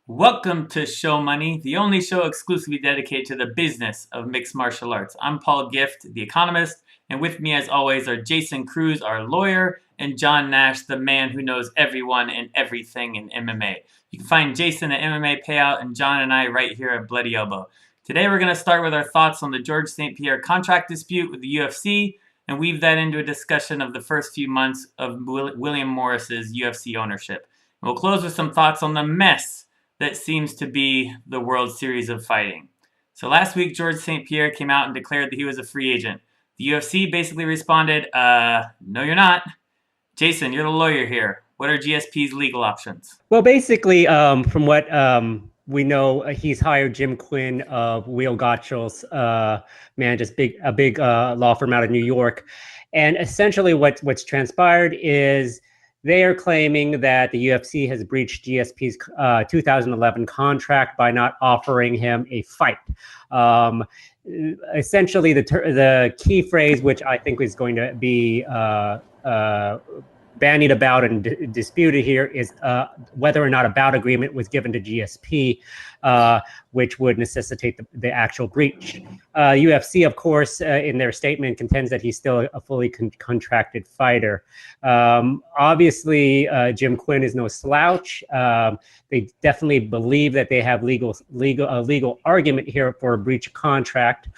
Welcome to Show Money, the only show exclusively dedicated to the business of mixed martial arts. I'm Paul Gift, the economist, and with me as always are Jason Cruz, our lawyer, and John Nash, the man who knows everyone and everything in MMA. You can find Jason at MMA Payout and John and I right here at Bloody Elbow. Today we're going to start with our thoughts on the George St. Pierre contract dispute with the UFC and weave that into a discussion of the first few months of William Morris's UFC ownership. And we'll close with some thoughts on the mess that seems to be the World Series of Fighting. So last week, George St. Pierre came out and declared that he was a free agent. The UFC basically responded, no, you're not. Jason, you're the lawyer here. What are GSP's legal options? Well, basically, from what we know, he's hired Jim Quinn of Wheel Gottschalk's manages a big law firm out of New York. And essentially what's transpired is they are claiming that the UFC has breached GSP's 2011 contract by not offering him a fight. Essentially, the key phrase, which I think is going to be bandied about and disputed here, is whether or not a bout agreement was given to GSP, which would necessitate the actual breach. UFC, of course, in their statement contends that he's still a fully contracted fighter. Obviously, Jim Quinn is no slouch. They definitely believe that they have a legal argument here for a breach of contract.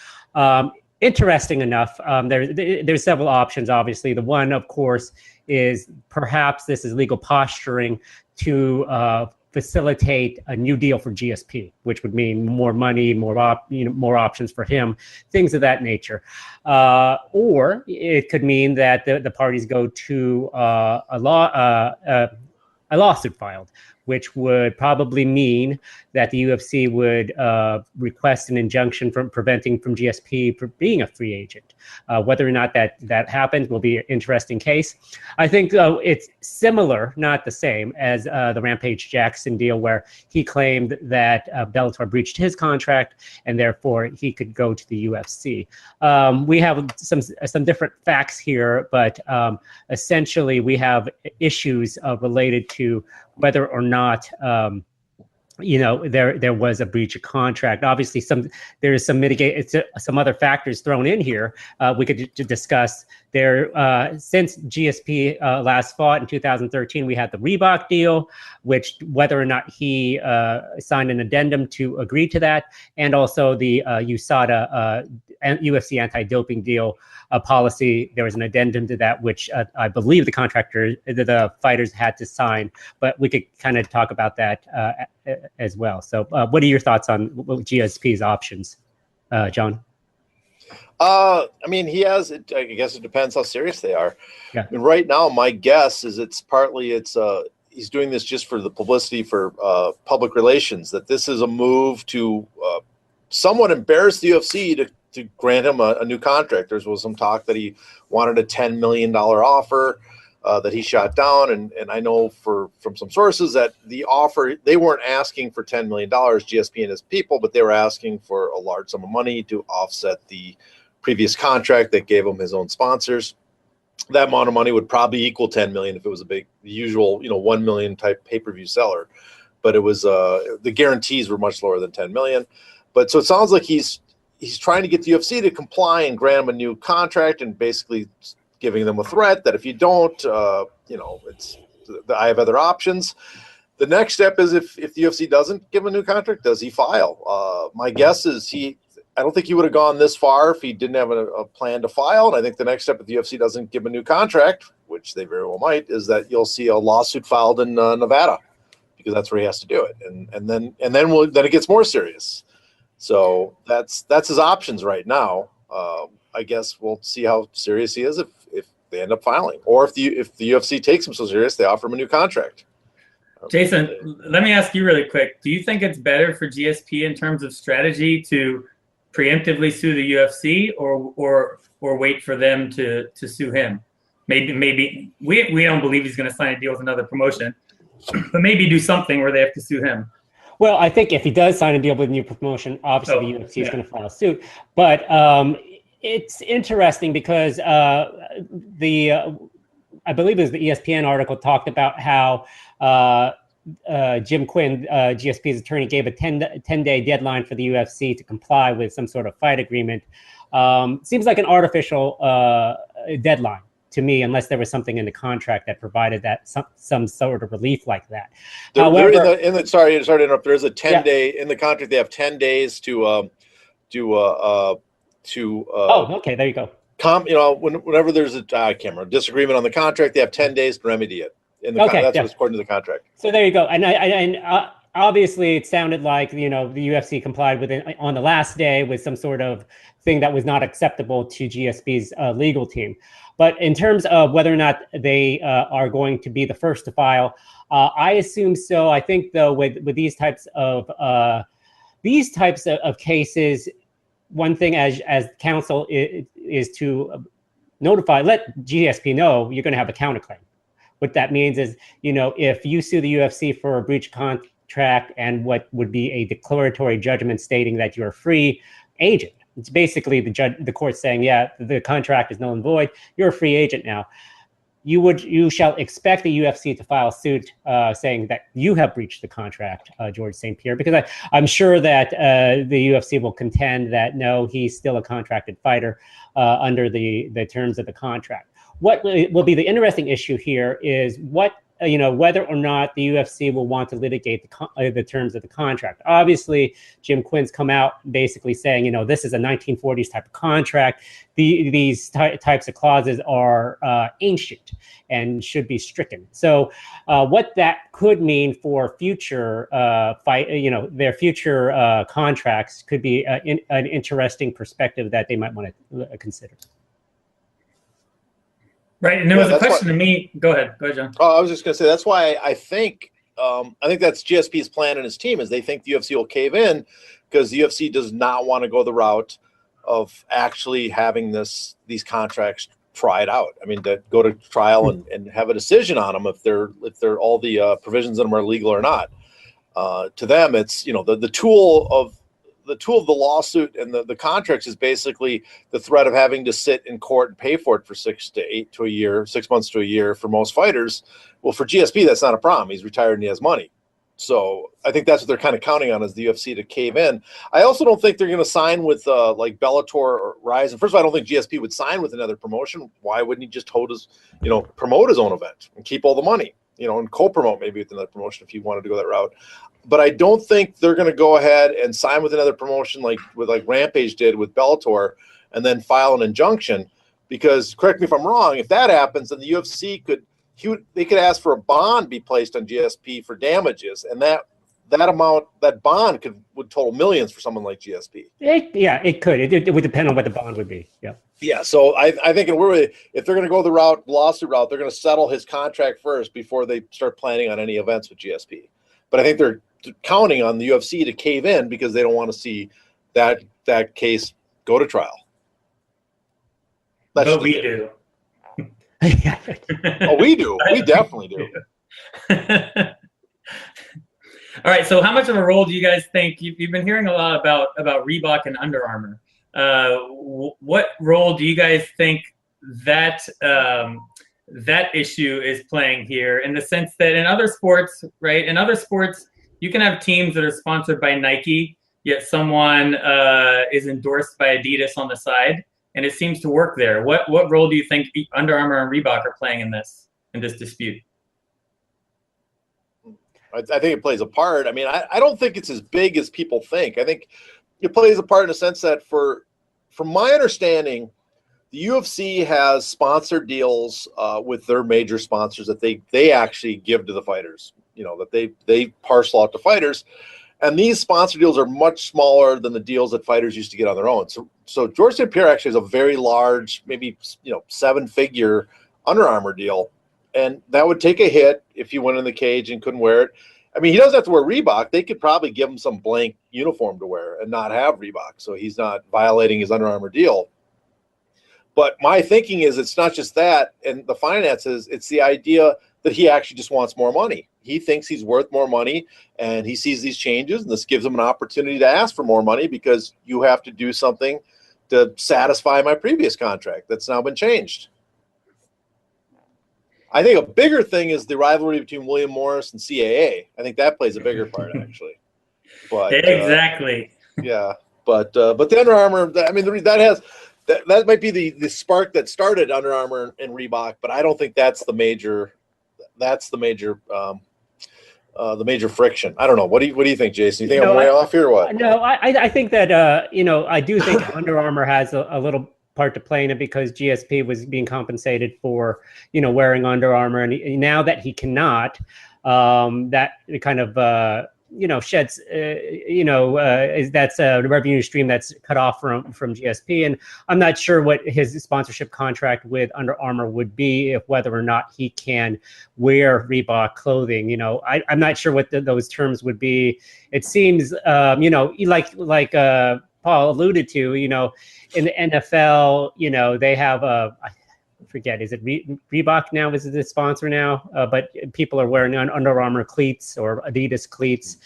Interesting enough, there's several options, obviously. The one, of course, is perhaps this is legal posturing to facilitate a new deal for GSP, which would mean more money, more options for him, things of that nature. Or it could mean that the parties go to a lawsuit filed, which would probably mean that the UFC would request an injunction from preventing from GSP from being a free agent. Whether or not that happens will be an interesting case. I think it's similar, not the same, as the Rampage Jackson deal, where he claimed that Bellator breached his contract and therefore he could go to the UFC. We have some different facts here, but essentially we have issues related to whether or not there was a breach of contract. Obviously, there's some other factors thrown in here. We could discuss there. Since GSP last fought in 2013, we had the Reebok deal, which whether or not he signed an addendum to agree to that, and also the USADA UFC anti-doping deal policy. There was an addendum to that, which I believe the fighters had to sign. But we could kind of talk about that as well. So what are your thoughts on GSP's options, John? I mean, he has it. I guess it depends how serious they are. Yeah. I mean, right now, my guess is it's he's doing this just for the publicity for public relations, that this is a move to somewhat embarrass the UFC to grant him a new contract. There was some talk that he wanted a $10 million offer that he shot down. And I know from some sources that the offer, they weren't asking for $10 million, GSP and his people, but they were asking for a large sum of money to offset the previous contract that gave him his own sponsors. That amount of money would probably equal 10 million if it was a big, usual, 1 million type pay-per-view seller. But it was, the guarantees were much lower than 10 million. But so it sounds like he's trying to get the UFC to comply and grant him a new contract, and basically giving them a threat that if you don't, I have other options. The next step is if the UFC doesn't give him a new contract, does he file? My guess is I don't think he would have gone this far if he didn't have a plan to file. And I think the next step, if the UFC doesn't give him a new contract, which they very well might, is that you'll see a lawsuit filed in Nevada, because that's where he has to do it. And then it gets more serious. So that's his options right now. I guess we'll see how serious he is if they end up filing, or if the UFC takes him so serious, they offer him a new contract. Jason, let me ask you really quick. Do you think it's better for GSP in terms of strategy to preemptively sue the UFC or wait for them to sue him? Maybe we don't believe he's going to sign a deal with another promotion, but maybe do something where they have to sue him. Well, I think if he does sign a deal with a new promotion, obviously the UFC is going to file a suit. But it's interesting because I believe it was the ESPN article talked about how Jim Quinn, GSP's attorney, gave a 10-day deadline for the UFC to comply with some sort of fight agreement. Seems like an artificial deadline to me, unless there was something in the contract that provided that some sort of relief like that. However, sorry to interrupt. There is a 10-day in the contract. They have 10 days to oh, okay, there you go. Whenever there's a disagreement on the contract, they have 10 days to remedy it. That's what's according to the contract. So there you go. And obviously, it sounded like the UFC complied with it on the last day with some sort of thing that was not acceptable to GSP's legal team. But in terms of whether or not they are going to be the first to file, I assume so. I think though with these types of cases, one thing as counsel is to let GSP know you're going to have a counterclaim. What that means is, if you sue the UFC for a breach contract and what would be a declaratory judgment stating that you're a free agent, it's basically the court saying, yeah, the contract is null and void. You're a free agent now. You shall expect the UFC to file suit saying that you have breached the contract, George St. Pierre, because I'm sure that the UFC will contend that no, he's still a contracted fighter under the terms of the contract. What will be the interesting issue here is whether or not the UFC will want to litigate the terms of the contract. Obviously, Jim Quinn's come out basically saying, this is a 1940s type of contract. These types of clauses are ancient and should be stricken. So what that could mean for future their future contracts could be an interesting perspective that they might want to consider. Right, and there was a question to me. Go ahead, John. Oh, I was just going to say that's why I think that's GSP's plan and his team is they think the UFC will cave in because the UFC does not want to go the route of actually having these contracts tried out. I mean, to go to trial and have a decision on them if they're all the provisions in them are legal or not. To them, it's the tool of the lawsuit and the contracts is basically the threat of having to sit in court and pay for it for 6 months to a year for most fighters. Well, for GSP, that's not a problem. He's retired and he has money. So I think that's what they're kind of counting on is the UFC to cave in. I also don't think they're going to sign with like Bellator or Rise. First of all, I don't think GSP would sign with another promotion. Why wouldn't he just promote his own event and keep all the money, and co-promote maybe with another promotion if he wanted to go that route. But I don't think they're going to go ahead and sign with another promotion like Rampage did with Bellator and then file an injunction because, correct me if I'm wrong, if that happens, then the UFC could ask for a bond be placed on GSP for damages, and that bond would total millions for someone like GSP. It could. It would depend on what the bond would be. Yeah. Yeah. So I think if they're going to go the lawsuit route, they're going to settle his contract first before they start planning on any events with GSP. But I think they're counting on the UFC to cave in because they don't want to see that case go to trial. But we do. Oh, we do. We definitely do. All right. So how much of a role do you guys think you've been hearing a lot about Reebok and Under Armour? What role do you guys think that issue is playing here in the sense that in other sports, right? In other sports, you can have teams that are sponsored by Nike, yet someone is endorsed by Adidas on the side, and it seems to work there. What role do you think Under Armour and Reebok are playing in this dispute? I think it plays a part. I mean, I don't think it's as big as people think. I think it plays a part in the sense that from my understanding, the UFC has sponsored deals with their major sponsors that they actually give to the fighters, that they parcel out to fighters. And these sponsor deals are much smaller than the deals that fighters used to get on their own. So George St. Pierre actually has a very large, maybe 7-figure Under Armour deal. And that would take a hit if he went in the cage and couldn't wear it. I mean, he doesn't have to wear Reebok. They could probably give him some blank uniform to wear and not have Reebok. So he's not violating his Under Armour deal. But my thinking is it's not just that and the finances, it's the idea that he actually just wants more money. He thinks he's worth more money and he sees these changes and this gives him an opportunity to ask for more money because you have to do something to satisfy my previous contract that's now been changed. I think a bigger thing is the rivalry between William Morris and CAA. I think that plays a bigger part, actually. But exactly. Yeah, but the Under Armour, I mean, that might be the spark that started Under Armour and Reebok, but I don't think that's the major friction. I don't know. What do you think, Jason? You think I'm way off here or what? No, I think that I do think Under Armour has a little part to play in it, because GSP was being compensated for wearing Under Armour, and now that he cannot, that kind of sheds that's a revenue stream that's cut off from GSP. And I'm not sure what his sponsorship contract with Under Armour would be, whether or not he can wear Reebok clothing. I'm not sure what those terms would be. It seems like Paul alluded to, in the NFL, they have I forget, is it Reebok now is the sponsor now, but people are wearing Under Armour cleats or Adidas cleats,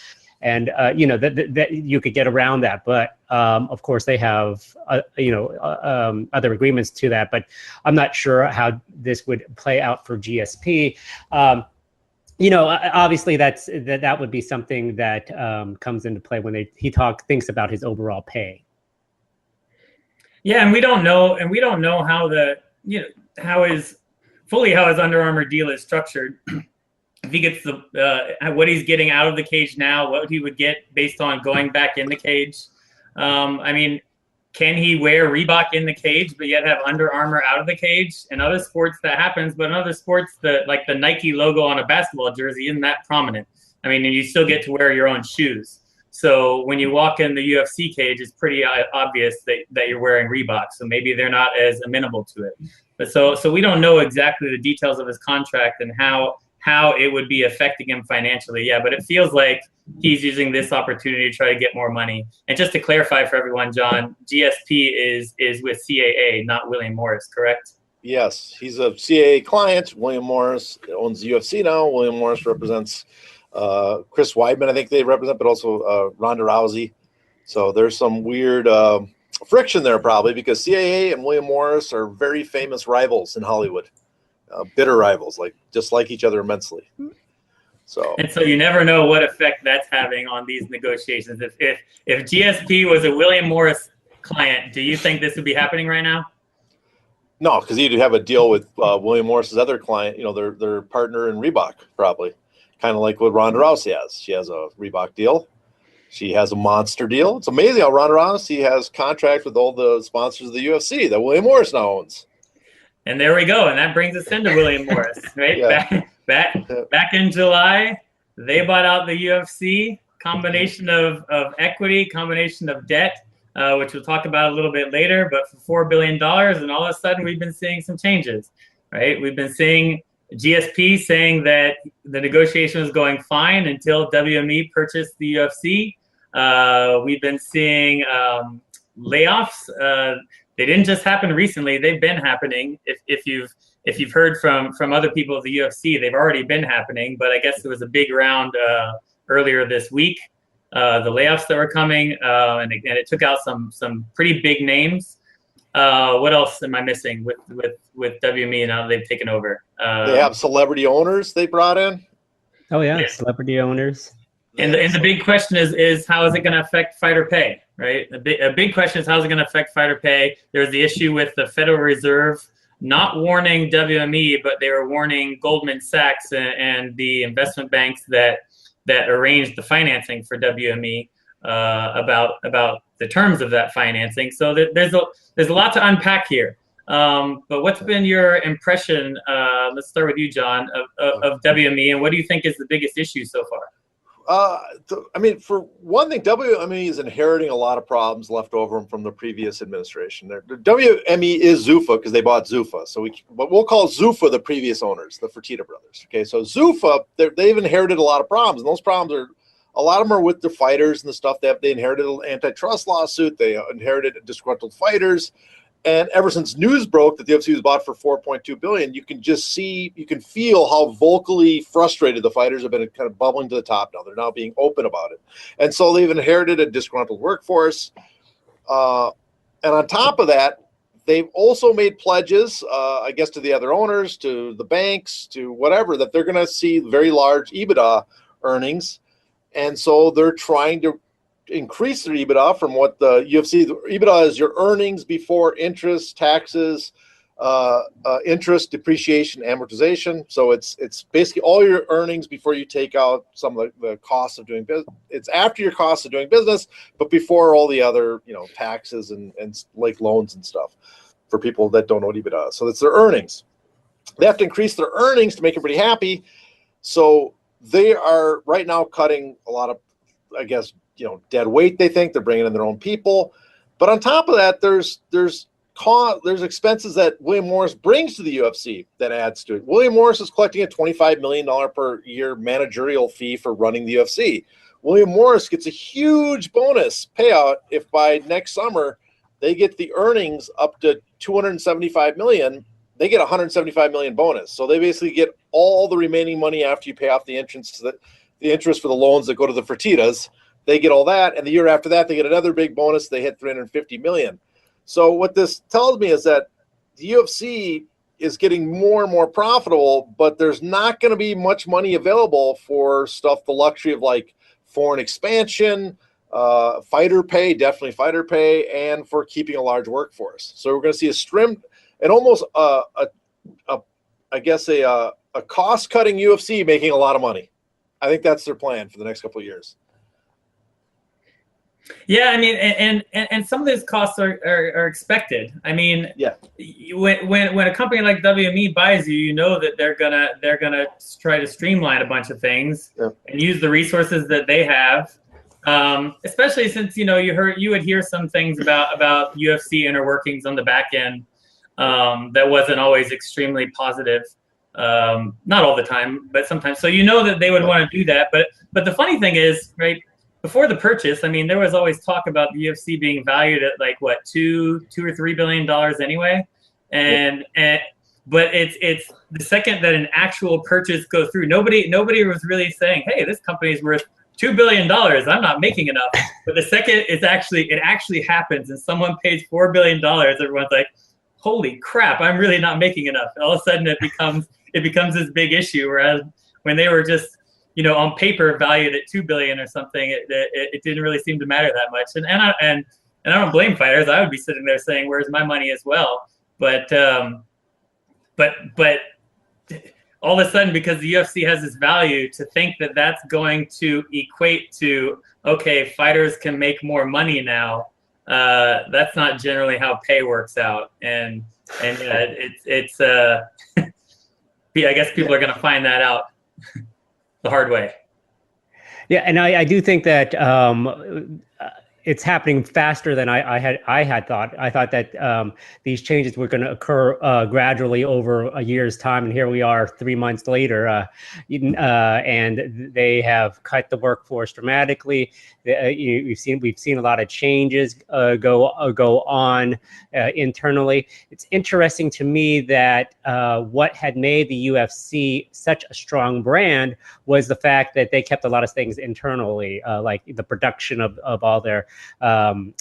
and that you could get around that. But of course they have other agreements to that, but I'm not sure how this would play out for GSP. Obviously that would be something that comes into play when he thinks about his overall pay. Yeah, and we don't know how how his Under Armour deal is structured. If he gets what he's getting out of the cage now, what he would get based on going back in the cage. I mean, can he wear Reebok in the cage but yet have Under Armour out of the cage? In other sports that happens, but in other sports, the Nike logo on a basketball jersey isn't that prominent. I mean, and you still get to wear your own shoes. So when you walk in the UFC cage, it's pretty obvious that you're wearing Reebok. So maybe they're not as amenable to it. But so we don't know exactly the details of his contract and how it would be affecting him financially. Yeah, but it feels like he's using this opportunity to try to get more money. And just to clarify for everyone, John, GSP is with CAA, not William Morris, correct? Yes, he's a CAA client. William Morris owns the UFC now. William Morris represents Chris Weidman, I think they represent, but also Ronda Rousey. So there's some weird friction there probably, because CAA and William Morris are very famous rivals in Hollywood, bitter rivals, just like each other immensely. So you never know what effect that's having on these negotiations. If GSP was a William Morris client, do you think this would be happening right now? No, because he'd have a deal with William Morris's other client, their partner in Reebok, probably. Kind of like what Ronda Rousey has. She has a Reebok deal. She has a monster deal. It's amazing how Ronda Rousey has contract with all the sponsors of the UFC that William Morris now owns. And there we go. And that brings us into William Morris, right? Yeah. Back in July, they bought out the UFC. Combination of equity, combination of debt, which we'll talk about a little bit later, but for $4 billion. And all of a sudden, we've been seeing some changes, right? We've been seeing GSP saying that the negotiation was going fine until WME purchased the UFC. We've been seeing layoffs. They didn't just happen recently; they've been happening. If you've heard from other people of the UFC, they've already been happening. But I guess there was a big round earlier this week. The layoffs that were coming, and it took out some pretty big names. What else am I missing with WME now they've taken over? They have celebrity owners they brought in. Oh yeah, celebrity owners. And the big question is how is it going to affect fighter pay, right? A big question is how is it going to affect fighter pay? There's the issue with the Federal Reserve not warning WME, but they were warning Goldman Sachs and the investment banks that arranged the financing for WME about the terms of that financing. So there's a lot to unpack here. But what's been your impression? Let's start with you, John, of WME, and what do you think is the biggest issue so far? I mean, for one thing, WME is inheriting a lot of problems left over from the previous administration. WME is Zuffa because they bought Zuffa. But we'll call Zuffa the previous owners, the Fertitta brothers. Okay, so Zuffa, they've inherited a lot of problems, and those problems a lot of them are with the fighters and the stuff they inherited an antitrust lawsuit. They inherited disgruntled fighters. And ever since news broke that the UFC was bought for $4.2 billion, you can feel how vocally frustrated the fighters have been, kind of bubbling to the top now. They're now being open about it. And so they've inherited a disgruntled workforce. And on top of that, they've also made pledges, I guess, to the other owners, to the banks, to whatever, that they're going to see very large EBITDA earnings. And so they're trying to increase their EBITDA from what the UFC, the EBITDA is your earnings before interest, taxes, interest, depreciation, amortization. So it's basically all your earnings before you take out some of the costs of doing business. It's after your costs of doing business, but before all the other, taxes and like loans and stuff for people that don't know what EBITDA is. So it's their earnings. They have to increase their earnings to make everybody happy. So they are right now cutting a lot of, I guess, dead weight. They think they're bringing in their own people. But on top of that, there's expenses that William Morris brings to the UFC that adds to it. William Morris is collecting a $25 million per year managerial fee for running the UFC. William Morris gets a huge bonus payout if by next summer they get the earnings up to $275 million. They get $175 million bonus. So they basically get all the remaining money after you pay off the interest for the loans that go to the Fertittas. They get all that, and the year after that, they get another big bonus. They hit $350 million. So what this tells me is that the UFC is getting more and more profitable, but there's not going to be much money available for stuff, the luxury of like foreign expansion, fighter pay, definitely fighter pay, and for keeping a large workforce. So we're going to see a trimmed and almost a cost-cutting UFC making a lot of money. I think that's their plan for the next couple of years. Yeah, I mean, and some of those costs are expected. I mean, yeah, when a company like WME buys you, you know that they're gonna try to streamline a bunch of things and use the resources that they have. Especially since you would hear some things about UFC inner workings on the back end that wasn't always extremely positive. Not all the time, but sometimes. So that they would want to do that. But the funny thing is, right? Before the purchase, I mean, there was always talk about the UFC being valued at like what $2 or $3 billion anyway, but it's the second that an actual purchase goes through, nobody was really saying, hey, this company is worth $2 billion. I'm not making enough. But the second it actually happens and someone pays $4 billion, everyone's like, holy crap, I'm really not making enough. All of a sudden it becomes this big issue. Whereas when they were just on paper valued at $2 billion or something, it didn't really seem to matter that much. And I don't blame fighters. I would be sitting there saying, "Where's my money?" as well. But all of a sudden, because the UFC has this value, to think that that's going to equate to fighters can make more money now. That's not generally how pay works out. And it's I guess people are going to find that out the hard way. Yeah, and I do think that it's happening faster than I had thought. I thought that these changes were going to occur gradually over a year's time, and here we are 3 months later, and they have cut the workforce dramatically. We've seen a lot of changes go on internally. It's interesting to me that what had made the UFC such a strong brand was the fact that they kept a lot of things internally, like the production of all their UFC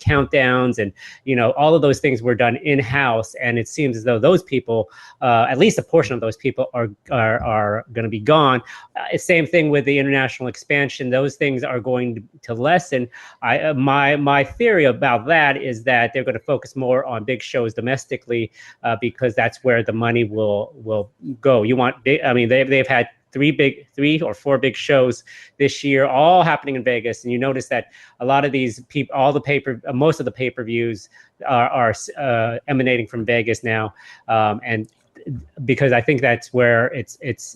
countdowns, and all of those things were done in-house. And it seems as though those people, at least a portion of those people, are going to be gone. Same thing with the international expansion; those things are going to lessen. My theory about that is that they're going to focus more on big shows domestically, because that's where the money will go. They've had three or four big shows this year, all happening in Vegas. And you notice that a lot of these people, most of the pay-per-views are emanating from Vegas now. And because I think that's where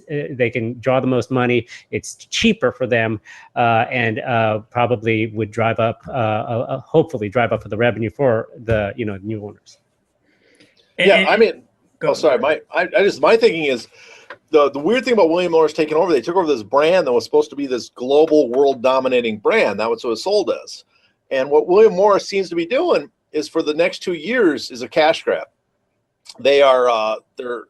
they can draw the most money. It's cheaper for them, and probably would hopefully drive up for the revenue for the new owners. My thinking is, the weird thing about William Morris taking over, they took over this brand that was supposed to be this global, world-dominating brand. That was what it was sold as. And what William Morris seems to be doing is, for the next 2 years, is a cash grab. They are they're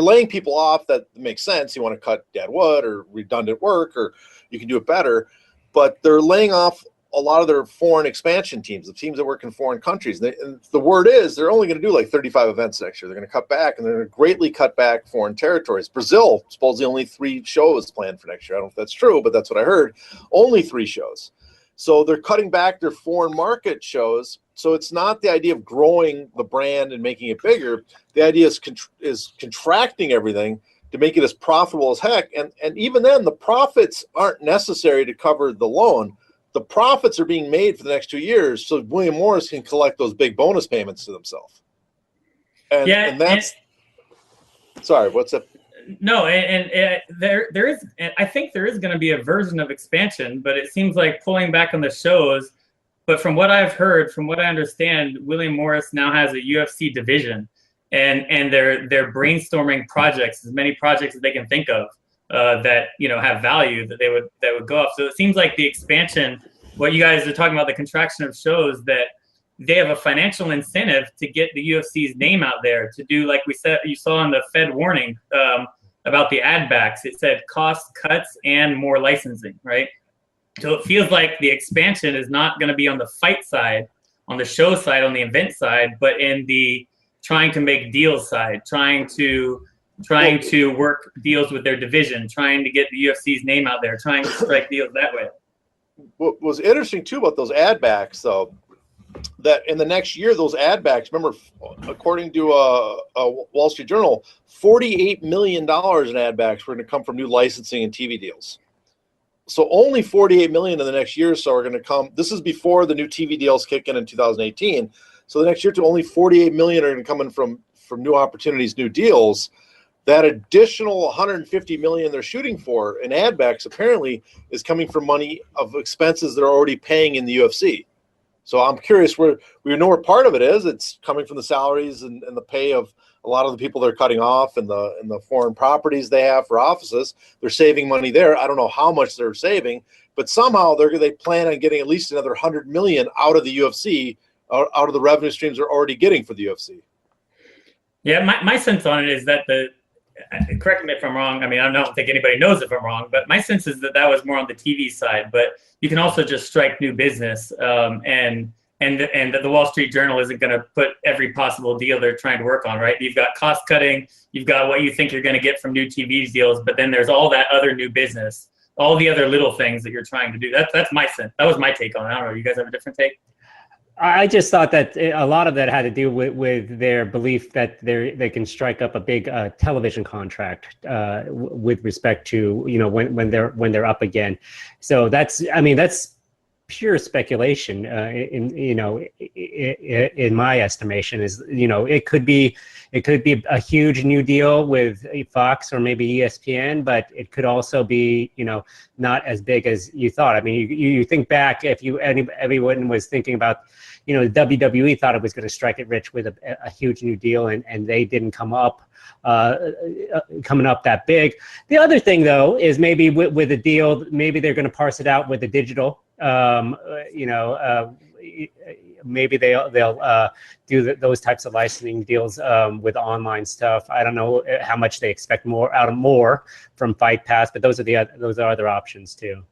laying people off. That makes sense. You want to cut dead wood or redundant work, or you can do it better. But they're laying off a lot of their foreign expansion teams, the teams that work in foreign countries. And the word is they're only going to do like 35 events next year. They're going to cut back, and they're going to greatly cut back foreign territories. Brazil, supposedly only 3 shows planned for next year. I don't know if that's true, but that's what I heard. Only 3 shows. So they're cutting back their foreign market shows. So it's not the idea of growing the brand and making it bigger. The idea is contracting everything to make it as profitable as heck. And even then, the profits aren't necessary to cover the loan. The profits are being made for the next 2 years, so William Morris can collect those big bonus payments to themselves. And that's sorry, what's up? No, and there is, I think there is going to be a version of expansion, but it seems like pulling back on the shows. But from what I've heard, from what I understand, William Morris now has a UFC division, and they're brainstorming projects, as many projects as they can think of that have value that would go up. So it seems like the expansion, what you guys are talking about, the contraction of shows, that they have a financial incentive to get the UFC's name out there, to do, like we said, you saw in the Fed warning about the ad backs. It said cost cuts and more licensing, right? So it feels like the expansion is not going to be on the fight side, on the show side, on the event side, but in the trying to make deals side, trying to work deals with their division, trying to get the UFC's name out there, trying to strike deals that way. What was interesting too about those ad backs, though, that in the next year, those ad backs, remember, according to a Wall Street Journal, $48 million in ad backs were going to come from new licensing and TV deals. So only 48 million in the next year or so are going to come. This is before the new TV deals kick in 2018. So the next year, to only 48 million are going to come in from new opportunities, new deals. That additional 150 million they're shooting for in ad backs apparently is coming from money of expenses they're already paying in the UFC. So I'm curious where we know where part of it is. It's coming from the salaries and the pay of a lot of the people they're cutting off, and the foreign properties they have for offices. They're saving money there. I don't know how much they're saving, but somehow they plan on getting at least another 100 million out of the UFC, out of the revenue streams they're already getting for the UFC. Yeah, my sense on it is that correct me if I'm wrong. I mean, I don't think anybody knows if I'm wrong, but my sense is that was more on the TV side. But you can also just strike new business, and that the Wall Street Journal isn't going to put every possible deal they're trying to work on, right? You've got cost cutting, you've got what you think you're going to get from new TV deals, but then there's all that other new business, all the other little things that you're trying to do. That's my sense. That was my take on it. I don't know. You guys have a different take? I just thought that a lot of that had to do with their belief that they can strike up a big television contract with respect to when they're up again. So that's pure speculation. In my estimation, is it could be a huge new deal with Fox or maybe ESPN, but it could also be not as big as you thought. I mean, you think back, if everyone was thinking about the WWE thought it was going to strike it rich with a huge new deal, and they didn't come up coming up that big. The other thing, though, is maybe with a deal, maybe they're going to parse it out with the digital. Maybe they'll do those types of licensing deals with online stuff. I don't know how much they expect more from Fight Pass, but those are other options too.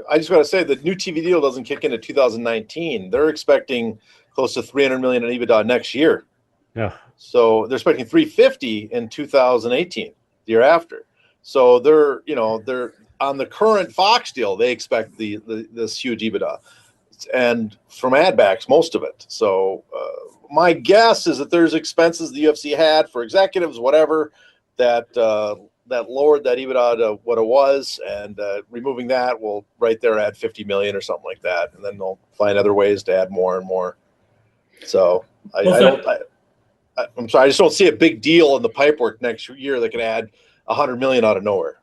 I just want to say the new TV deal doesn't kick in 2019. They're expecting close to 300 million in EBITDA next year. Yeah. So they're expecting 350 in 2018, the year after. So they're on the current Fox deal. They expect this huge EBITDA, and from ad backs, most of it. So my guess is that there's expenses the UFC had for executives, whatever, that lowered that EBITDA to what it was, and removing that will right there add 50 million or something like that, and then they'll find other ways to add more and more. So I'm sorry, I just don't see a big deal in the pipework next year that can add 100 million out of nowhere.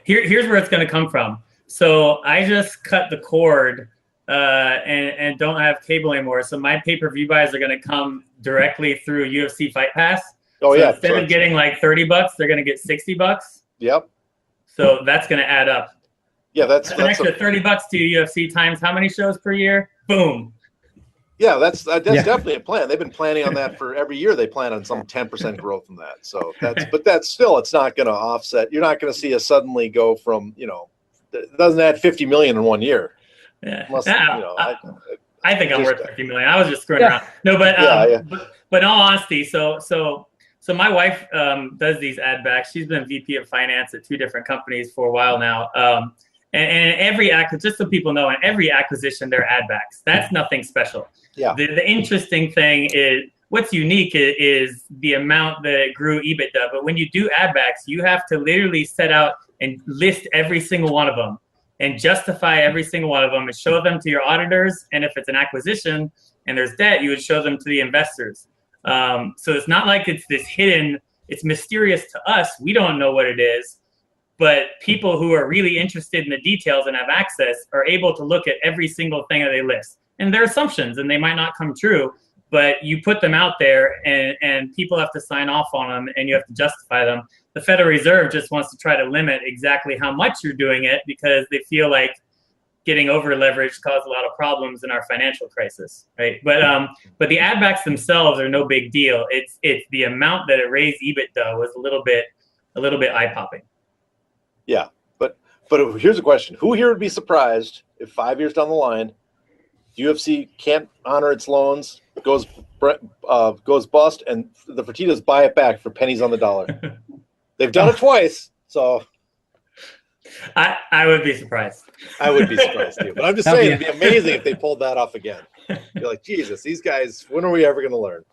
Here's where it's going to come from. So I just cut the cord and don't have cable anymore. So my pay-per-view buys are going to come directly through UFC Fight Pass. Oh, so yeah. Instead of getting like $30, they're going to get $60. Yep. So that's going to add up. Yeah, that's an extra $30 to UFC times how many shows per year? Boom. Yeah, that's definitely a plan. They've been planning on that for every year. They plan on some 10% growth from that. So that's still, it's not going to offset. You're not going to see us suddenly go from, it doesn't add 50 million in 1 year. Yeah. Unless, I think I'm just, worth 50 million. I was just screwing around. No, but but in all honesty, so my wife does these ad backs. She's been VP of finance at 2 different companies for a while now. And every just so people know, in every acquisition, there are ad backs. That's nothing special. Yeah. The interesting thing is what's unique is the amount that it grew EBITDA. But when you do ad backs, you have to literally set out and list every single one of them and justify every single one of them and show them to your auditors. And if it's an acquisition and there's debt, you would show them to the investors. So it's not like it's this hidden, it's mysterious to us. We don't know what it is, but people who are really interested in the details and have access are able to look at every single thing that they list. And they're assumptions and they might not come true, but you put them out there and people have to sign off on them and you have to justify them. The Federal Reserve just wants to try to limit exactly how much you're doing it because they feel like getting over leveraged caused a lot of problems in our financial crisis, right? But the ad backs themselves are no big deal. It's the amount that it raised EBITDA was a little bit eye popping. Yeah, but here's a question: who here would be surprised if 5 years down the line, UFC can't honor its loans, goes bust, and the Fertittas buy it back for pennies on the dollar? They've done it twice, so I would be surprised. I would be surprised too. But I'm just saying, it'd be amazing if they pulled that off again. You're like, Jesus, these guys, when are we ever going to learn?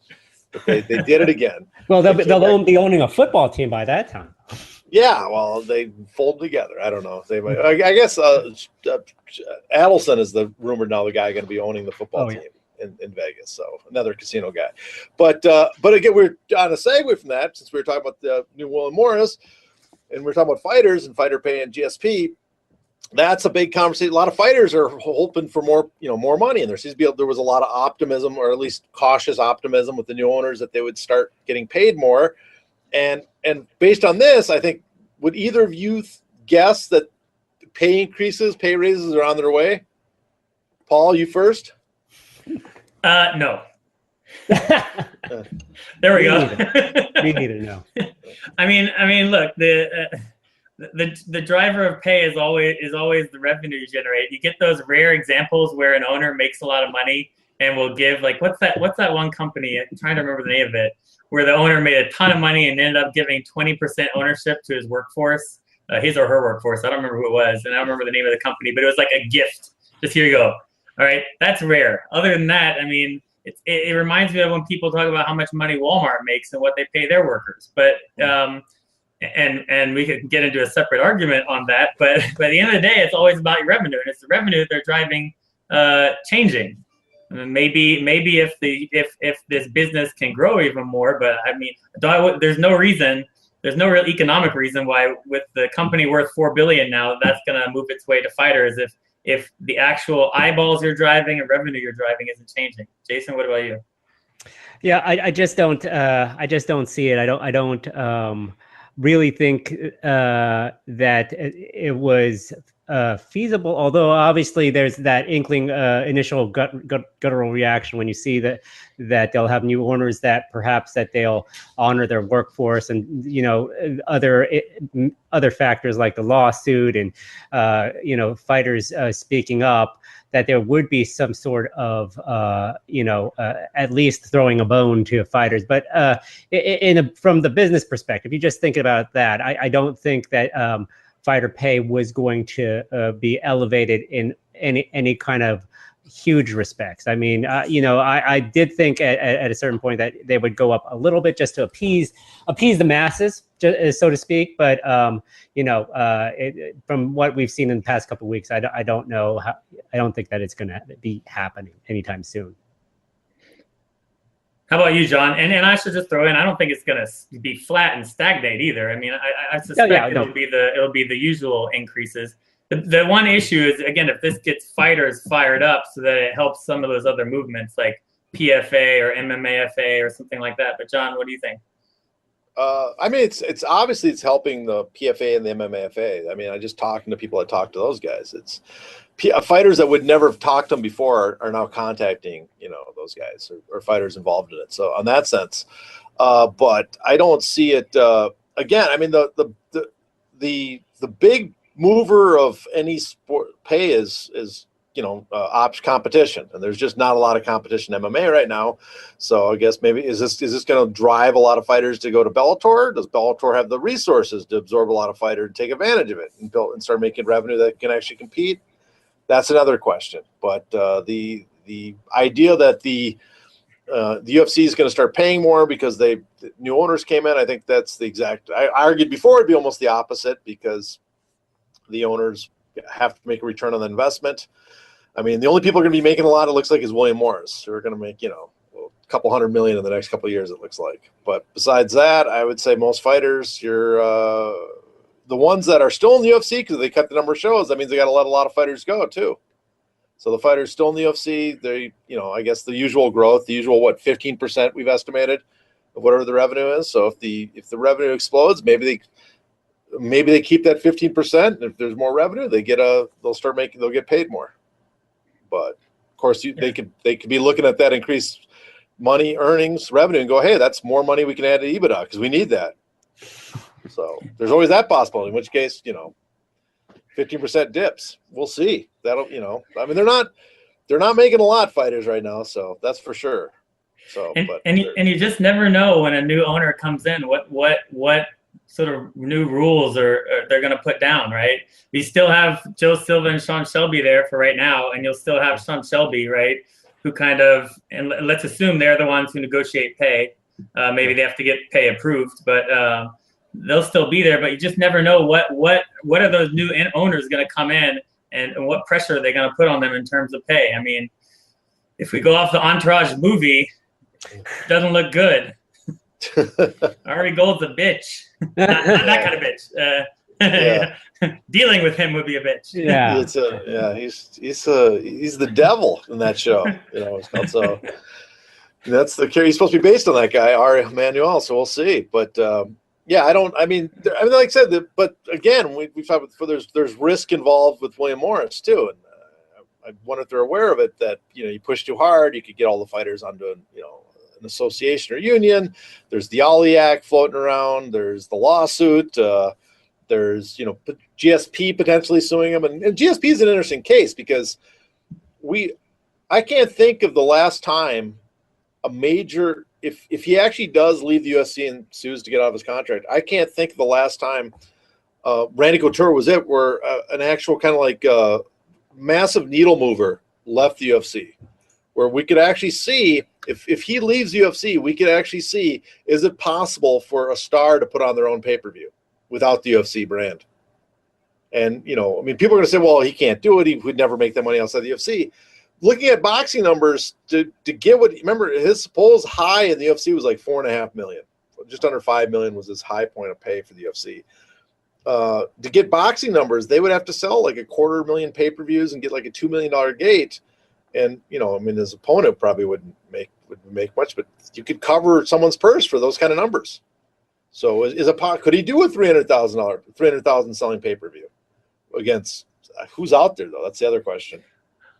But they did it again. Well, they'll be owning a football team by that time. Yeah, well, they fold together. I don't know. They might. I guess Adelson is the rumored now the guy going to be owning the football team in Vegas. So another casino guy. But again, we're on a segue from that, since we were talking about the new William Morris, and we're talking about fighters and fighter pay and GSP. That's a big conversation. A lot of fighters are hoping for more money, and there was a lot of optimism, or at least cautious optimism, with the new owners that they would start getting paid more. And based on this, I think, would either of you guess that pay raises are on their way? Paul, you first. No. There we go. Me neither. No. I mean, look, the driver of pay is always the revenue you generate. You get those rare examples where an owner makes a lot of money and will give, like, what's that one company? I'm trying to remember the name of it, where the owner made a ton of money and ended up giving 20% ownership to his workforce, his or her workforce. I don't remember who it was, and I don't remember the name of the company, but it was like a gift. Just, here you go. All right, that's rare. Other than that, I mean, it reminds me of when people talk about how much money Walmart makes and what they pay their workers. But and we could get into a separate argument on that. But at the end of the day, it's always about your revenue, and it's the revenue they're driving changing. And maybe if this business can grow even more, but I mean, there's no real economic reason why, with the company worth $4 billion now, that's going to move its way to fighters if the actual eyeballs you're driving and revenue you're driving isn't changing. Jason, what about you? Yeah, I just don't see it. I don't really think that it was feasible. Although obviously there's that inkling, initial guttural reaction when you see that they'll have new owners, that perhaps that they'll honor their workforce, and other factors like the lawsuit and fighters speaking up, that there would be some sort of at least throwing a bone to fighters. But from the business perspective, you just think about that. I don't think that fighter pay was going to be elevated in any kind of huge respects. I mean, I did think at a certain point that they would go up a little bit just to appease the masses, so to speak. But from what we've seen in the past couple of weeks, I don't know how. I don't think that it's going to be happening anytime soon. How about you, John? And I should just throw in, I don't think it's going to be flat and stagnate either. I mean, I suspect it'll be the usual increases. The one issue is, again, if this gets fighters fired up so that it helps some of those other movements like PFA or MMAFA or something like that. But John, what do you think? I mean, it's obviously it's helping the PFA and the MMAFA. I mean, I just talking to people that talk to those guys. It's fighters that would never have talked to them before are now contacting those guys or fighters involved in it. So on that sense, but I don't see it. Again, I mean, the big mover of any sport pay is competition, and there's just not a lot of competition in MMA right now. So I guess maybe is this going to drive a lot of fighters to go to Bellator? Does Bellator have the resources to absorb a lot of fighters and take advantage of it and start making revenue that can actually compete? That's another question. But the idea that the UFC is going to start paying more because the new owners came in, I think that's the exact. I argued before it'd be almost the opposite, because the owners have to make a return on the investment. I mean, the only people are going to be making a lot, it looks like, is William Morris, who are going to make, a couple $100 million in the next couple of years, it looks like. But besides that, I would say most fighters, you're the ones that are still in the UFC, because they cut the number of shows. That means they got to let a lot of fighters go too. So the fighters still in the UFC, they, I guess the usual growth, the usual 15% we've estimated of whatever the revenue is. So if the revenue explodes, maybe they keep that 15%. And if there's more revenue, they'll get paid more. But of course, they could be looking at that increased money, earnings, revenue, and go, hey, that's more money we can add to EBITDA because we need that. So there's always that possibility. In which case, 15% dips. We'll see. That'll, I mean, they're not making a lot, fighters, right now. So that's for sure. So, and you just never know when a new owner comes in what sort of new rules or they're going to put down, right? We still have Joe Silva and Sean Shelby there for right now, and you'll still have Sean Shelby, right, who kind of, and let's assume they're the ones who negotiate pay. Maybe they have to get pay approved, but they'll still be there. But you just never know what are those new owners going to come in, and what pressure are they going to put on them in terms of pay. I mean, if we go off the Entourage movie, it doesn't look good. Ari Gold's a bitch. Not that kind of bitch. Yeah. Dealing with him would be a bitch. Yeah, he's the devil in that show. So that's the character. He's supposed to be based on that guy, Ari Emanuel. So we'll see. But like I said, but again, we've talked before. There's risk involved with William Morris too, and I wonder if they're aware of it. That you push too hard, you could get all the fighters onto an association or union. There's the Ali Act floating around. There's the lawsuit. There's GSP potentially suing him, and GSP is an interesting case because I can't think of the last time a major, if he actually does leave the UFC and sues to get out of his contract, I can't think of the last time Randy Couture was it where an actual kind of like massive needle mover left the UFC, where we could actually see if he leaves UFC, we could actually see, is it possible for a star to put on their own pay-per-view without the UFC brand? And, people are going to say, well, he can't do it. He would never make that money outside the UFC. Looking at boxing numbers to get remember his supposed high in the UFC was like $4.5 million. Just under $5 million was his high point of pay for the UFC. To get boxing numbers, they would have to sell like 250,000 pay-per-views and get like a $2 million gate. And, his opponent probably wouldn't make much, but you could cover someone's purse for those kind of numbers. So could he do a $300,000 selling pay-per-view against who's out there though? That's the other question.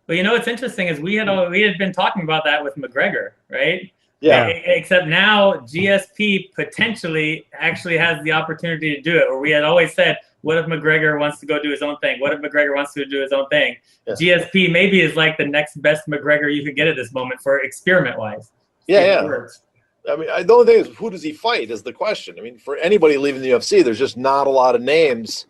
Well, what's interesting is we had been talking about that with McGregor, right? Yeah. Except now GSP potentially actually has the opportunity to do it. Or we had always said, what if McGregor wants to go do his own thing? What if McGregor wants to do his own thing? Yeah. GSP maybe is like the next best McGregor you could get at this moment for experiment-wise. Yeah. I mean, the only thing is, who does he fight is the question. I mean, for anybody leaving the UFC, there's just not a lot of names.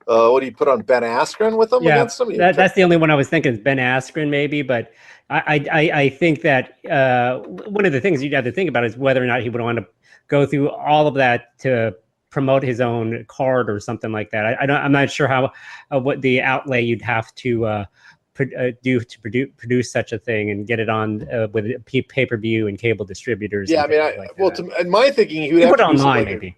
What do you put on Ben Askren with him? Yeah, against him? That's the only one I was thinking is Ben Askren maybe, but I think that one of the things you'd have to think about is whether or not he would want to go through all of that to promote his own card or something like that. I'm not sure how what the outlay you'd have to do to produce such a thing and get it on with pay-per-view and cable distributors. Yeah, in my thinking, he would have put to it online maybe.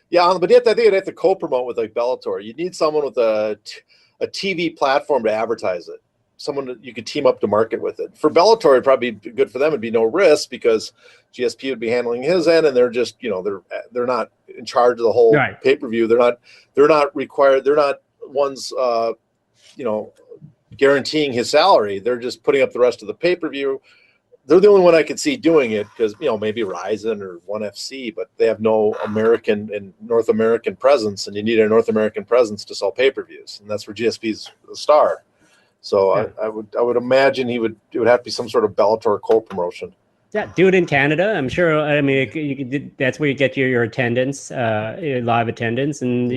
Yeah, but I think you'd have to co-promote with like Bellator. You need someone with a TV platform to advertise it. Someone that you could team up to market with it. For Bellator, it'd probably be good for them. It'd be no risk because GSP would be handling his end, and they're just they're not in charge of the whole pay-per-view. They're not required. They're not ones guaranteeing his salary. They're just putting up the rest of the pay-per-view. They're the only one I could see doing it because, maybe Ryzen or ONE FC, but they have no American and North American presence, and you need a North American presence to sell pay-per-views, and that's where GSP's a star. So Yeah. I would imagine it would have to be some sort of Bellator co-promotion. Yeah, do it in Canada. I'm sure. I mean, that's where you get your attendance, live attendance, and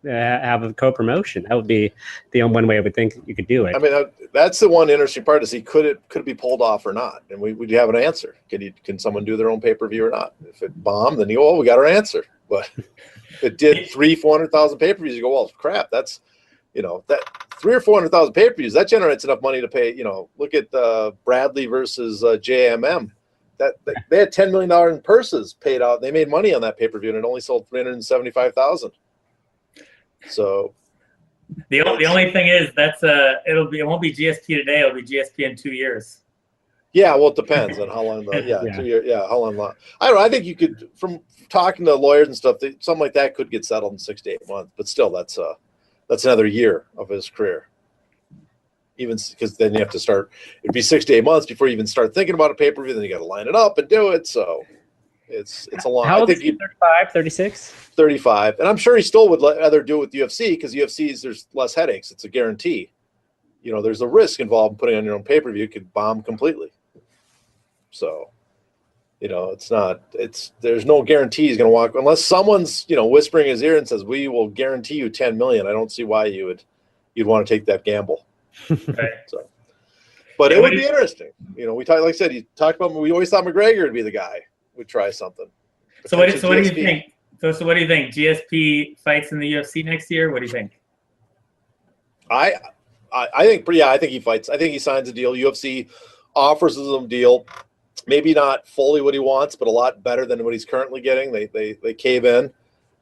have a co-promotion. That would be the one way I would think you could do it. I mean, that's the one interesting part, is could it be pulled off or not, and we'd have an answer. Can someone do their own pay-per-view or not? If it bombed, then you go, we got our answer. But if it did 300,000-400,000 pay-per-views, you go, well, crap, that's that 300,000 or 400,000 pay-per-views, that generates enough money to pay. Look at Bradley versus JMM. That they had $10 million in purses paid out. They made money on that pay-per-view, and it only sold 375,000. So the only thing is it won't be GSP today. It'll be GSP in 2 years. Yeah, well, it depends on how long. 2 years. Yeah, how long? I don't know. I think you could, from talking to lawyers and stuff, something like that could get settled in 6 to 8 months. But still, that's another year of his career. Even because then you have to start. It'd be 6 to 8 months before you even start thinking about a pay-per-view. Then you got to line it up and do it. So it's a long. How old I is think he? 35, 36? 35, and I'm sure he still would rather do it with UFC, because UFC's there's less headaches. It's a guarantee. There's a risk involved in putting on your own pay-per-view. It could bomb completely. So, there's no guarantee he's going to walk, unless someone's, whispering in his ear and says, we will guarantee you 10 million. I don't see why you'd want to take that gamble. Right. So, but it would be interesting. We talked, like I said, we always thought McGregor would be the guy, would try something. So what do you think? So what do you think? GSP fights in the UFC next year? What do you think? I think he fights. I think he signs a deal. UFC offers him a deal. Maybe not fully what he wants, but a lot better than what he's currently getting. They cave in,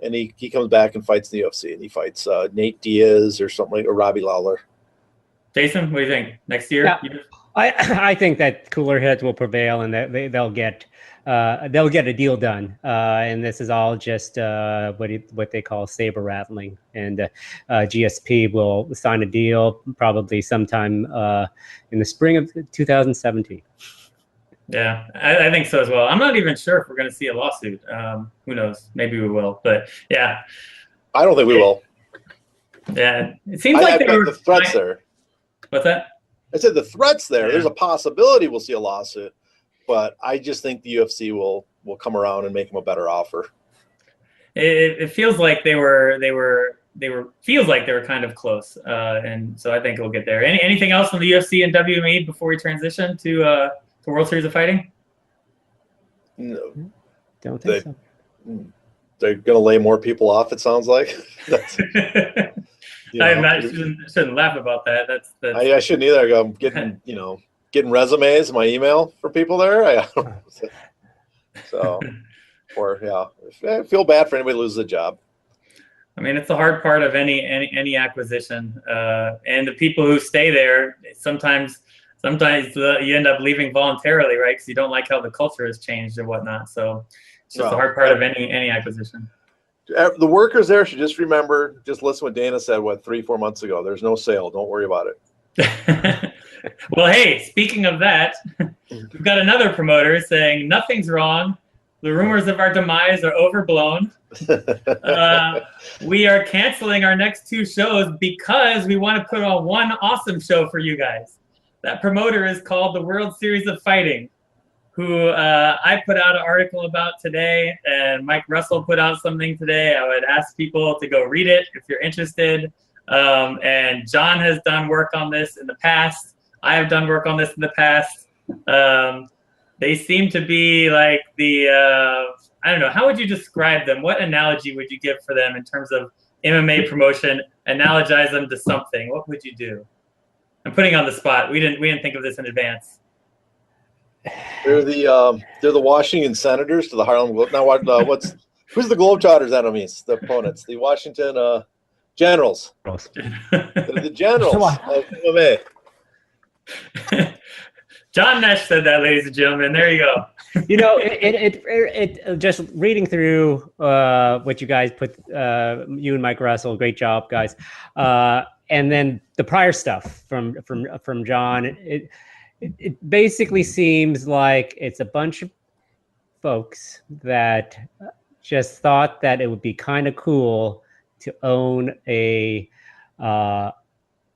and he comes back and fights in the UFC, and he fights Nate Diaz or something, or Robbie Lawler. Jason, what do you think? Next year? Yeah. I think that cooler heads will prevail, and that they'll get a deal done. And this is all just what they call saber rattling. And GSP will sign a deal probably sometime in the spring of 2017. Yeah, I think so as well. I'm not even sure if we're going to see a lawsuit. Who knows? Maybe we will. But yeah, I don't think we will. Yeah, it seems like there were the threats there. What's that? I said the threats there. Yeah. There's a possibility we'll see a lawsuit, but I just think the UFC will come around and make him a better offer. It feels like they were kind of close, and so I think we'll get there. Anything else from the UFC and WME before we transition to World Series of Fighting? No, don't think so. They're going to lay more people off, it sounds like. I shouldn't laugh about that. That's I shouldn't either. I'm getting getting resumes in my email from people there. I feel bad for anybody who loses a job. I mean, it's the hard part of any acquisition, and the people who stay there sometimes you end up leaving voluntarily, right? Because you don't like how the culture has changed and whatnot. So it's just the hard part of any acquisition. The workers there should just remember, just listen to what Dana said, 3-4 months ago. There's no sale. Don't worry about it. Well, hey, speaking of that, we've got another promoter saying nothing's wrong. The rumors of our demise are overblown. We are canceling our next 2 shows because we want to put on one awesome show for you guys. That promoter is called the World Series of Fighting, who I put out an article about today, and Mike Russell put out something today. I would ask people to go read it if you're interested. And John has done work on this in the past. I have done work on this in the past. They seem to be like I don't know, how would you describe them? What analogy would you give for them in terms of MMA promotion? Analogize them to something. What would you do? I'm putting you on the spot. We didn't think of this in advance. They're the Washington Senators to the Harlem Globe. Now, who's the Globetrotters enemies? The opponents, the Washington Generals. They're the Generals of MMA. John Nash said that, ladies and gentlemen. There you go. It just reading through what you guys put, you and Mike Russell, great job, guys. And then the prior stuff from John. It basically seems like it's a bunch of folks that just thought that it would be kind of cool to own a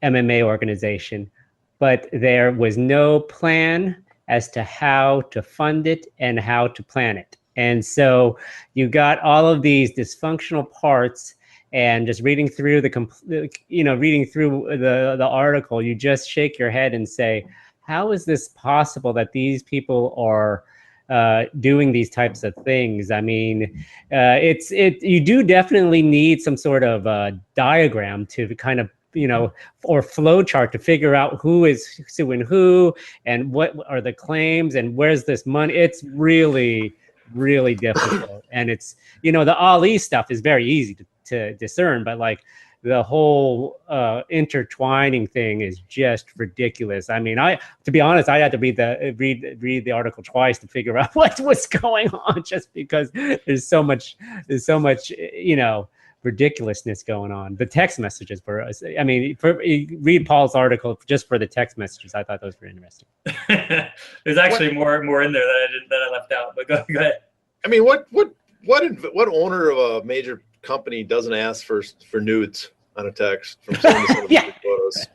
MMA organization, but there was no plan as to how to fund it and how to plan it. And so you got all of these dysfunctional parts, and just reading through the article, you just shake your head and say, how is this possible that these people are doing these types of things? I mean, you do definitely need some sort of diagram to kind of, or flow chart to figure out who is suing who and what are the claims and where's this money. It's really, really difficult. And it's, the Ali stuff is very easy to discern, but like the whole intertwining thing is just ridiculous. I mean, to be honest, I had to read the article twice to figure out what was going on, just because there's so much, ridiculousness going on. The text messages for us. I mean, read Paul's article just for the text messages. I thought those were interesting. There's actually more in there that I left out. But go ahead. I mean, what owner of a major company doesn't ask for nudes on a text from someone to send them photos?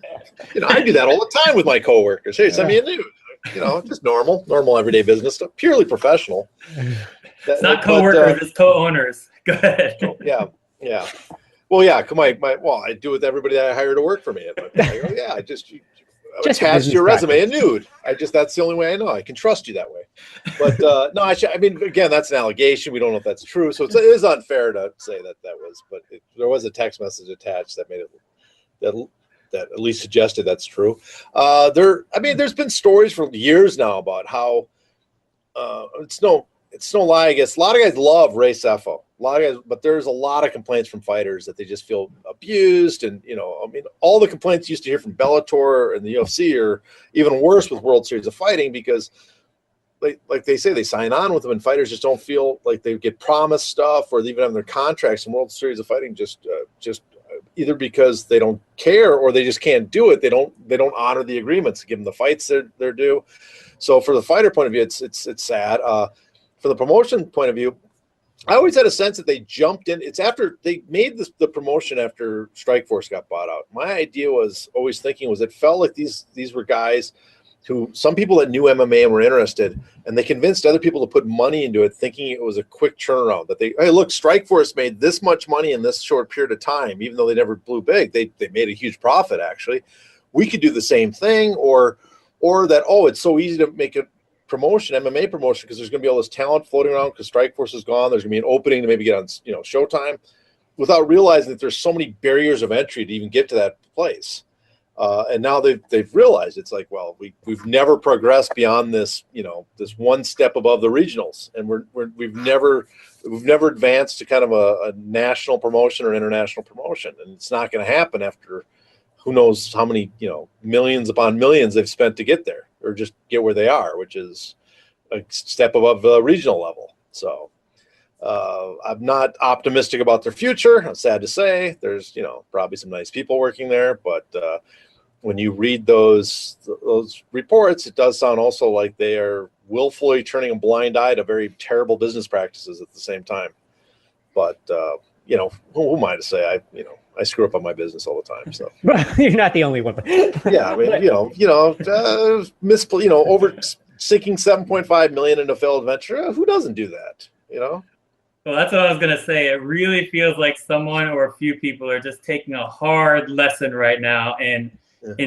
I do that all the time with my coworkers. Hey, send me a nude. Just normal everyday business stuff, purely professional. It's not coworkers, it's co-owners. Go ahead. Yeah. Well, yeah. I do with everybody that I hire to work for me. I just attach your resume a nude. That's the only way I know I can trust you that way. But no, I mean, again, that's an allegation. We don't know if that's true. So it is unfair to say that was, but there was a text message attached that made it, that at least suggested that's true. There's been stories for years now about how it's no lie. I guess a lot of guys love Ray Sefo. But there's a lot of complaints from fighters that they just feel abused, and all the complaints you used to hear from Bellator and the UFC are even worse with World Series of Fighting, because like they say, they sign on with them and fighters just don't feel like they get promised stuff, or they even have their contracts in World Series of Fighting just either because they don't care or they just can't do it. They don't honor the agreements, give them the fights they're due. So for the fighter point of view, it's sad. For the promotion point of view, I always had a sense that they jumped in. It's after they made the promotion after Strikeforce got bought out. My idea was always thinking was it felt like these were guys who, some people that knew MMA and were interested, and they convinced other people to put money into it, thinking it was a quick turnaround. That hey, look, Strikeforce made this much money in this short period of time, even though they never blew big. They made a huge profit, actually. We could do the same thing, or that, it's so easy to make it MMA promotion, because there's going to be all this talent floating around because Strikeforce is gone. There's going to be an opening to maybe get on Showtime, without realizing that there's so many barriers of entry to even get to that place. And now they've realized it's like, well, we've never progressed beyond this this one step above the regionals, and we've never advanced to kind of a national promotion or international promotion, and it's not going to happen after who knows how many millions upon millions they've spent to get there, or just get where they are, which is a step above the regional level. So I'm not optimistic about their future. I'm sad to say. There's probably some nice people working there, but when you read those reports, it does sound also like they are willfully turning a blind eye to very terrible business practices at the same time. But who am I to say? I screw up on my business all the time. So you're not the only one. Yeah, I mean, over sinking $7.5 million in a failed venture. Who doesn't do that? Well, that's what I was gonna say. It really feels like someone or a few people are just taking a hard lesson right now in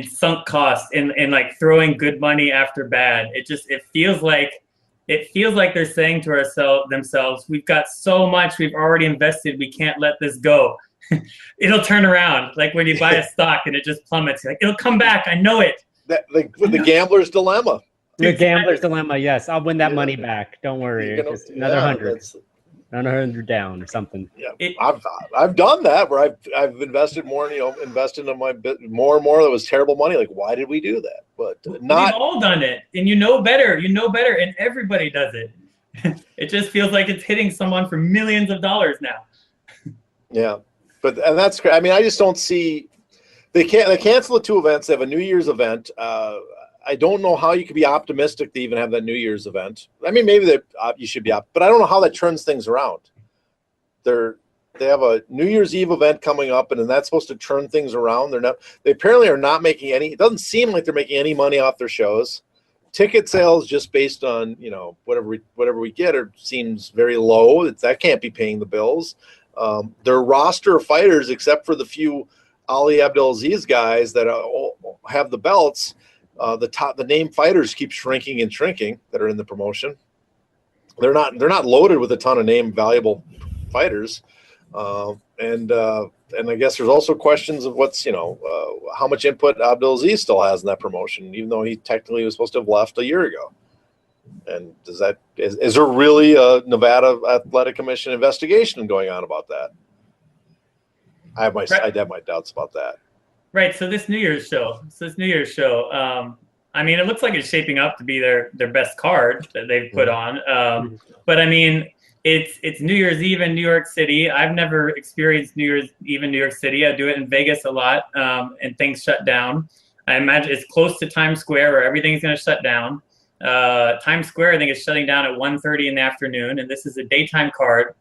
sunk costs, and like throwing good money after bad. It feels like they're saying to themselves, we've got so much we've already invested, we can't let this go. It'll turn around, like when you buy a stock and it just plummets. Like, it'll come back, I know it. With the gambler's dilemma. The gambler's dilemma, yes. I'll win that money back. Don't worry. Just another 100. Another 100 down or something. Yeah, I've done that where I've invested more, invested in my bit more and more. That was terrible money. Like, why did we do that? But we've all done it, and better, and everybody does it. It just feels like it's hitting someone for millions of dollars now. Yeah. And that's great. I mean, I just don't see they cancel the two events. They have a New Year's event. I don't know how you could be optimistic to even have that New Year's event. I mean, maybe you should be but I don't know how that turns things around. They have a New Year's Eve event coming up, and then that's supposed to turn things around. They apparently are not making any. It doesn't seem like they're making any money off their shows. Ticket sales, just based on whatever we get, seems very low. That can't be paying the bills. Their roster of fighters, except for the few Ali Abdelaziz guys that have the belts, the name fighters keep shrinking and shrinking that are in the promotion. They're not loaded with a ton of name valuable fighters, and I guess there's also questions of how much input Abdelaziz still has in that promotion, even though he technically was supposed to have left a year ago. And is there really a Nevada Athletic Commission investigation going on about that? I have my doubts about that. Right. So this New Year's show. I mean, it looks like it's shaping up to be their best card that they've put on. But I mean, it's New Year's Eve in New York City. I've never experienced New Year's Eve in New York City. I do it in Vegas a lot, and things shut down. I imagine it's close to Times Square where everything's going to shut down. Times Square, I think, is shutting down at 1:30 in the afternoon, and this is a daytime card.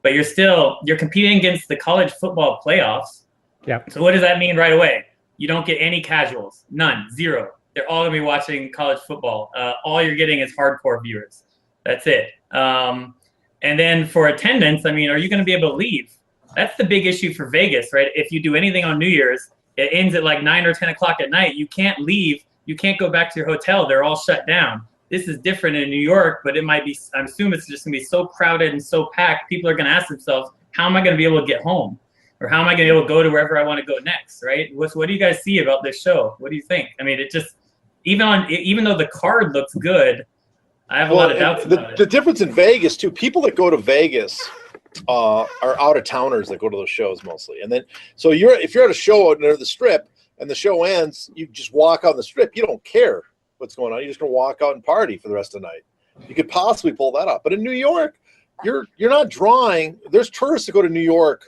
But you're competing against the college football playoffs. Yeah. So what does that mean right away? You don't get any casuals, none, zero. They're all gonna be watching college football. All you're getting is hardcore viewers. That's it. And then for attendance, I mean, are you gonna be able to leave? That's the big issue for Vegas, right? If you do anything on New Year's, it ends at like 9 or 10 o'clock at night. You can't leave. You can't go back to your hotel. They're all shut down. This is different in New York, but it might be, I assume it's just gonna be so crowded and so packed, people are gonna ask themselves, how am I gonna be able to get home? Or how am I gonna be able to go to wherever I wanna go next, right? What do you guys see about this show? What do you think? I mean, it just, even though the card looks good, I have a lot of doubts about it. The difference in Vegas too, people that go to Vegas are out of towners that go to those shows mostly. And then, so if you're at a show out near the Strip and the show ends, you just walk out the Strip. You don't care what's going on. You're just going to walk out and party for the rest of the night. You could possibly pull that off. But in New York, you're not drawing. There's tourists that go to New York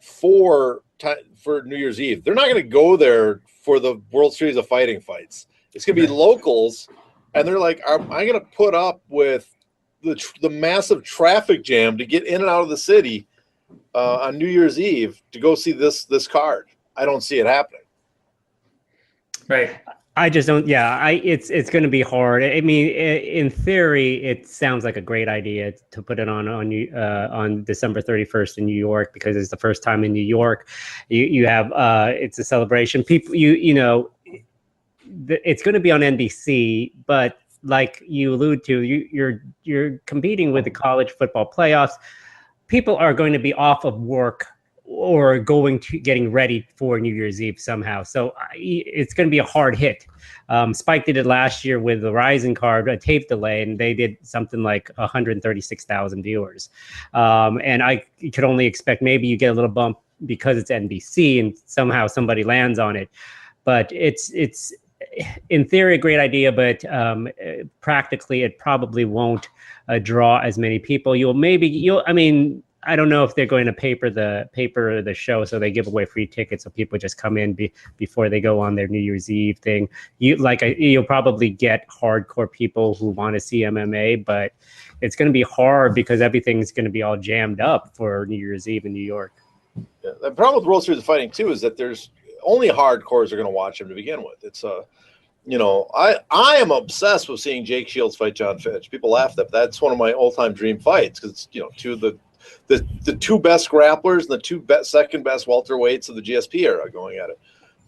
for New Year's Eve. They're not going to go there for the World Series of Fighting fights. It's going to be locals, and they're like, am I going to put up with the massive traffic jam to get in and out of the city on New Year's Eve to go see this card? I don't see it happening. Right. I just don't. Yeah, it's going to be hard. I mean, in theory, it sounds like a great idea to put it on December 31st in New York, because it's the first time in New York. You have it's a celebration. People, it's going to be on NBC, but like you allude to, you're competing with the college football playoffs. People are going to be off of work or getting ready for New Year's Eve somehow. So it's going to be a hard hit. Spike did it last year with the Rising card, a tape delay, and they did something like 136,000 viewers. And I could only expect maybe you get a little bump because it's NBC and somehow somebody lands on it. But it's in theory a great idea, but practically it probably won't draw as many people. I don't know if they're going to paper the show so they give away free tickets so people just come in before they go on their New Year's Eve thing. You'll probably get hardcore people who want to see MMA, but it's going to be hard because everything's going to be all jammed up for New Year's Eve in New York. Yeah, the problem with World Series of Fighting too is that there's only hardcores are going to watch them to begin with. It's I am obsessed with seeing Jake Shields fight John Fitch. People laugh at that. That's one of my all-time dream fights because two of the two best grapplers and the second best welterweights of the GSP era going at it.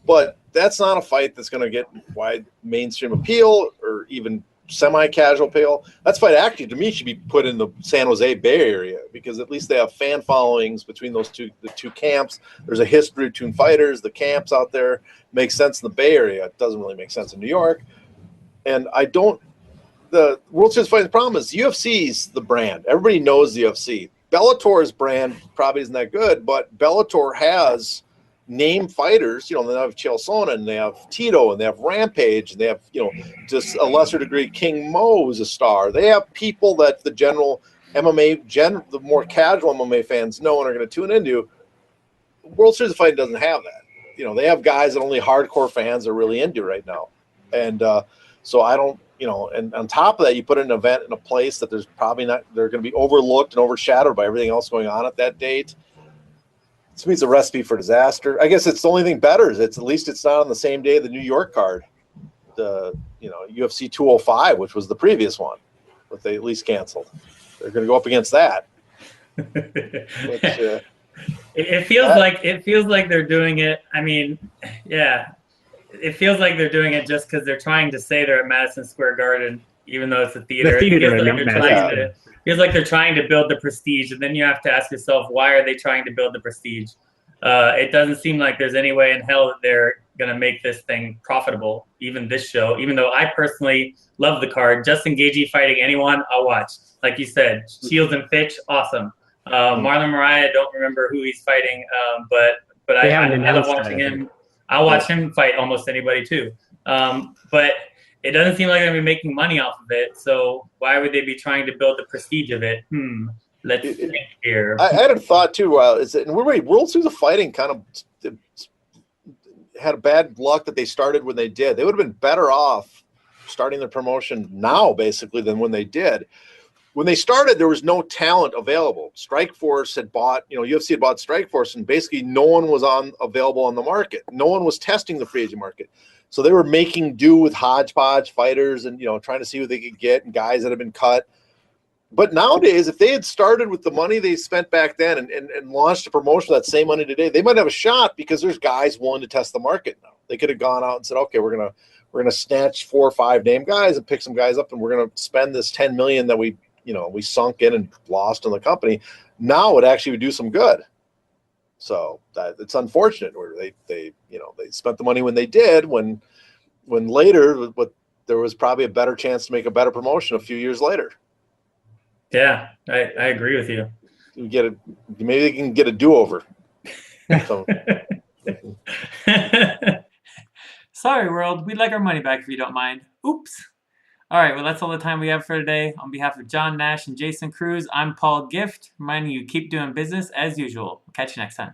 But that's not a fight that's going to get wide mainstream appeal or even semi-casual appeal. That fight actually, to me, should be put in the San Jose Bay Area because at least they have fan followings between the two camps. There's a history between fighters. The camps out there make sense in the Bay Area. It doesn't really make sense in New York. And the World Series Fighting problem is UFC's the brand. Everybody knows the UFC. Bellator's brand probably isn't that good, but Bellator has name fighters. They have Chael Sonnen, they have Tito, and they have Rampage, and they have just a lesser degree King Mo, who's a star. They have people that the general MMA, the more casual MMA fans know and are going to tune into. World Series of Fighting doesn't have that. They have guys that only hardcore fans are really into right now, and so I don't. And on top of that, you put an event in a place that they're going to be overlooked and overshadowed by everything else going on at that date. To me, it's a recipe for disaster. I guess it's the only thing better is at least it's not on the same day of the New York card, the UFC 205, which was the previous one, but they at least canceled. They're going to go up against that. Which, it feels like they're doing it. I mean, yeah, it feels like they're doing it just because they're trying to say they're at Madison Square Garden, even though it's a theater. It feels like they're trying to build the prestige, and then you have to ask yourself, why are they trying to build the prestige? It doesn't seem like there's any way in hell that they're going to make this thing profitable, even this show. Even though I personally love the card, Justin Gaethje fighting anyone, I'll watch. Like you said, Shields and Fitch, awesome. Marlon Moraes, I don't remember who he's fighting, but I love watching him. I'll watch him fight almost anybody too. But it doesn't seem like they're going to be making money off of it. So why would they be trying to build the prestige of it? Let's think here. I had a thought too. Is that World Series of Fighting kind of had a bad luck that they started when they did. They would have been better off starting their promotion now, basically, than when they did. When they started, there was no talent available. Strikeforce had bought, UFC had bought Strikeforce, and basically no one was available on the market. No one was testing the free agent market. So they were making do with hodgepodge fighters and, trying to see who they could get and guys that have been cut. But nowadays, if they had started with the money they spent back then and launched a promotion with that same money today, they might have a shot because there's guys willing to test the market now. They could have gone out and said, okay, we're gonna snatch 4 or 5 name guys and pick some guys up, and we're gonna spend this $10 million that we sunk in and lost in the company. Now it actually would do some good. So it's unfortunate where they spent the money when they did, when later there was probably a better chance to make a better promotion a few years later. Yeah, I agree with you. Maybe they can get a do-over. So. Sorry, world. We'd like our money back if you don't mind. Oops. All right, well, that's all the time we have for today. On behalf of John Nash and Jason Cruz, I'm Paul Gift, reminding you keep doing business as usual. We'll catch you next time.